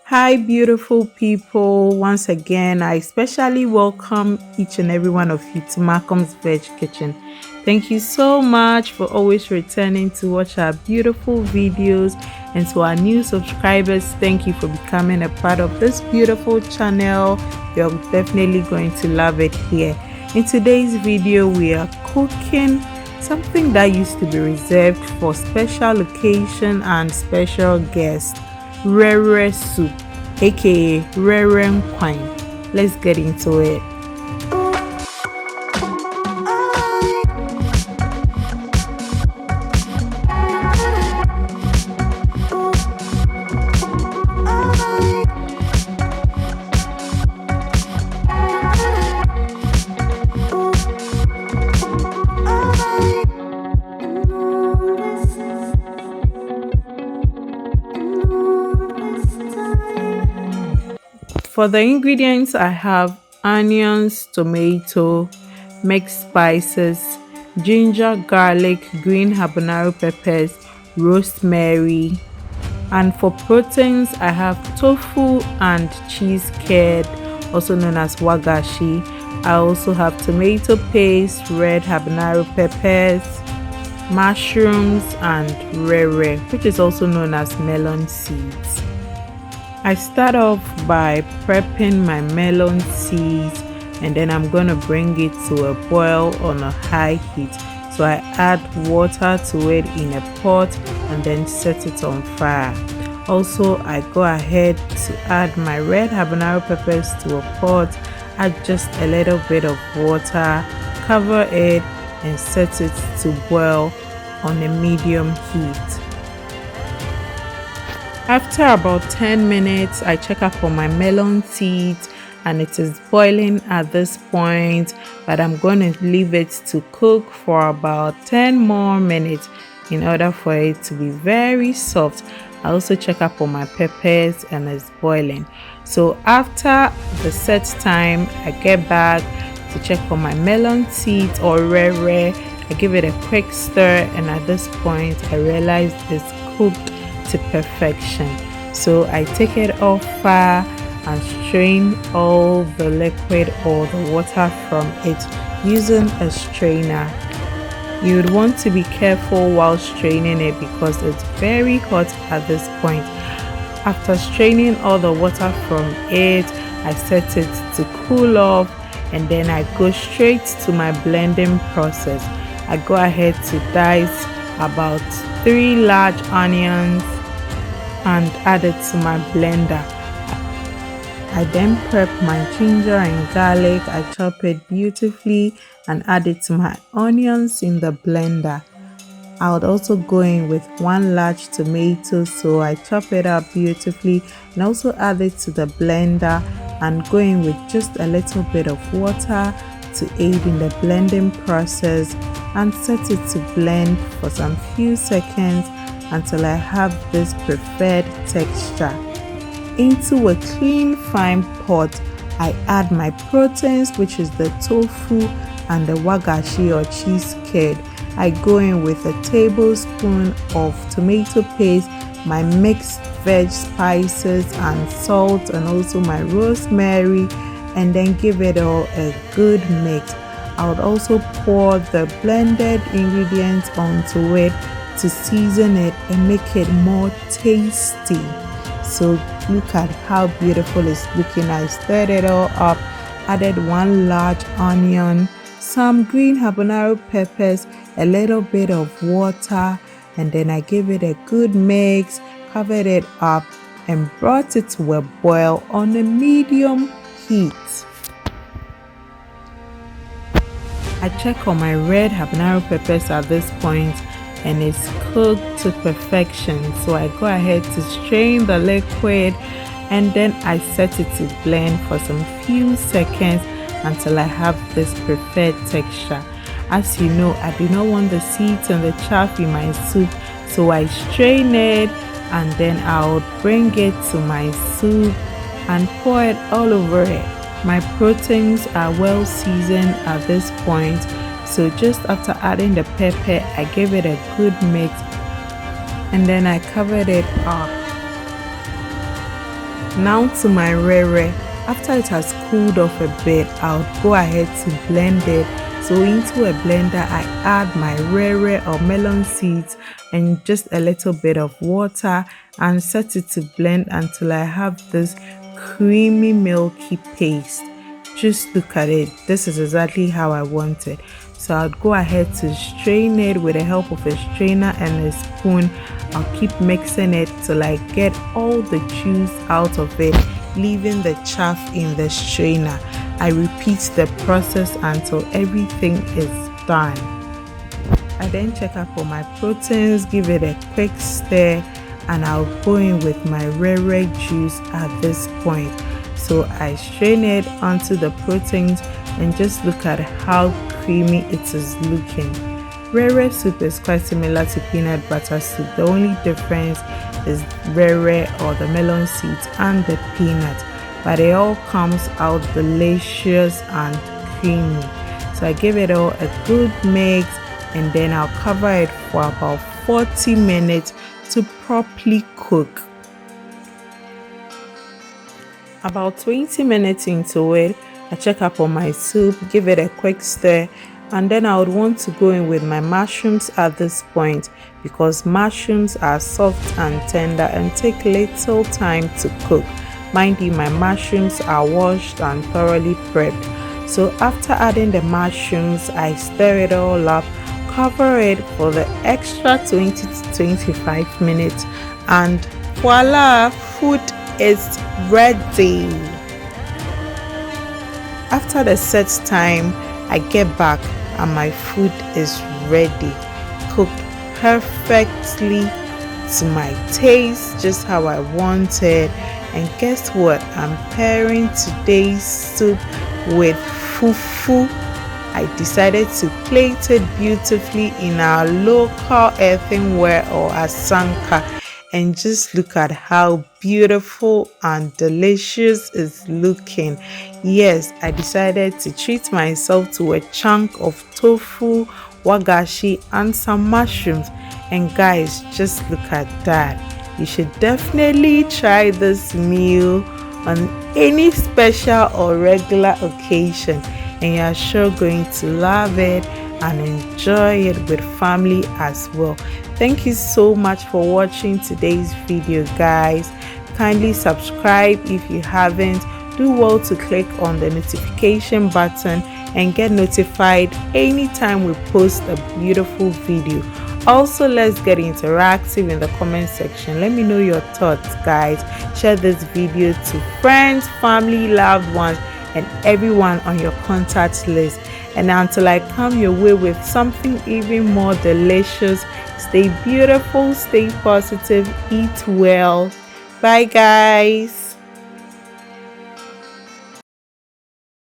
Hi, beautiful people. Once again, I especially welcome each and every one of you to Macoms Veg Kitchen. Thank you so much for always returning to watch our beautiful videos. And to our new subscribers, thank you for becoming a part of this beautiful channel. You're definitely going to love it here. In today's video, we are cooking something that used to be reserved for special occasion and special guests. Wrewre soup, aka Werewere Nkwan. Let's get into it. For the ingredients, I have onions, tomato, mixed spices, ginger, garlic, green habanero peppers, rosemary. And for proteins, I have tofu and cheese curd, also known as wagashi. I also have tomato paste, red habanero peppers, mushrooms, and Wrewre, which is also known as melon seeds. I start off by prepping my melon seeds, and then I'm going to bring it to a boil on a high heat. So I add water to it in a pot and then set it on fire. Also, I go ahead to add my red habanero peppers to a pot, add just a little bit of water, cover it and set it to boil on a medium heat. After about 10 minutes, I check up on my melon seeds and it is boiling at this point, but I'm going to leave it to cook for about 10 more minutes in order for it to be very soft. I also check up on my peppers and it's boiling. So after the set time, I get back to check on my melon seeds or Wrewre. I give it a quick stir and at this point I realize it's cooked to perfection. So I take it off fire and strain all the liquid or the water from it using a strainer. You would want to be careful while straining it because it's very hot at this point. After straining all the water from it, I set it to cool off and then I go straight to my blending process. I go ahead to dice about 3 large onions and add it to my blender. I then prep my ginger and garlic. I chop it beautifully and add it to my onions in the blender. I would also go in with 1 large tomato, so I chop it up beautifully and also add it to the blender and go in with just a little bit of water to aid in the blending process and set it to blend for some few seconds until I have this preferred texture. Into a clean fine pot, I add my proteins, which is the tofu and the wagashi or cheese curd. I go in with a tablespoon of tomato paste, my mixed veg spices and salt and also my rosemary, and then give it all a good mix. I would also pour the blended ingredients onto it to season it and make it more tasty. So look at how beautiful it's looking. I stirred it all up, added 1 large onion, some green habanero peppers, a little bit of water, and then I gave it a good mix, covered it up and brought it to a boil on a medium heat. I check on my red habanero peppers at this point and it's cooked to perfection. So I go ahead to strain the liquid and then I set it to blend for some few seconds until I have this preferred texture. As you know, I do not want the seeds and the chaff in my soup, so I strain it and then I'll bring it to my soup and pour it all over it. My proteins are well seasoned at this point, so just after adding the pepper, I gave it a good mix and then I covered it up. Now to my Wrewre. After it has cooled off a bit, I'll go ahead to blend it. So into a blender, I add my Wrewre or melon seeds and just a little bit of water and set it to blend until I have this creamy milky paste. Just look at it. This is exactly how I want it. So I'll go ahead to strain it with the help of a strainer and a spoon. I'll keep mixing it till I get all the juice out of it, leaving the chaff in the strainer. I repeat the process until everything is done. I then check out for my proteins, give it a quick stir, and I'll go in with my Wrewre juice at this point. So I strain it onto the proteins and just look at how creamy it is looking. Wrewre soup is quite similar to peanut butter soup. The only difference is Wrewre or the melon seeds and the peanut, but it all comes out delicious and creamy. So I give it all a good mix and then I'll cover it for about 40 minutes to properly cook. About 20 minutes into it, I check up on my soup, give it a quick stir, and then I would want to go in with my mushrooms at this point because mushrooms are soft and tender and take little time to cook. Mind you, my mushrooms are washed and thoroughly prepped. So after adding the mushrooms, I stir it all up, cover it for the extra 20 to 25 minutes, and voila, food is ready. After the set time, I get back and my food is ready, cooked perfectly to my taste, just how I wanted. And guess what? I'm pairing today's soup with fufu. I decided to plate it beautifully in our local earthenware or asanka, and just look at how beautiful and delicious it's looking. Yes, I decided to treat myself to a chunk of tofu, wagashi, and some mushrooms. And guys, just look at that. You should definitely try this meal on any special or regular occasion, and you're sure going to love it and enjoy it with family as well. Thank you so much for watching today's video, guys. Kindly subscribe if you haven't. Do well to click on the notification button and get notified anytime we post a beautiful video. Also, let's get interactive in the comment section. Let me know your thoughts, guys. Share this video to friends, family, loved ones, and everyone on your contact list. And until I come your way with something even more delicious, stay beautiful, stay positive, eat well. Bye, guys.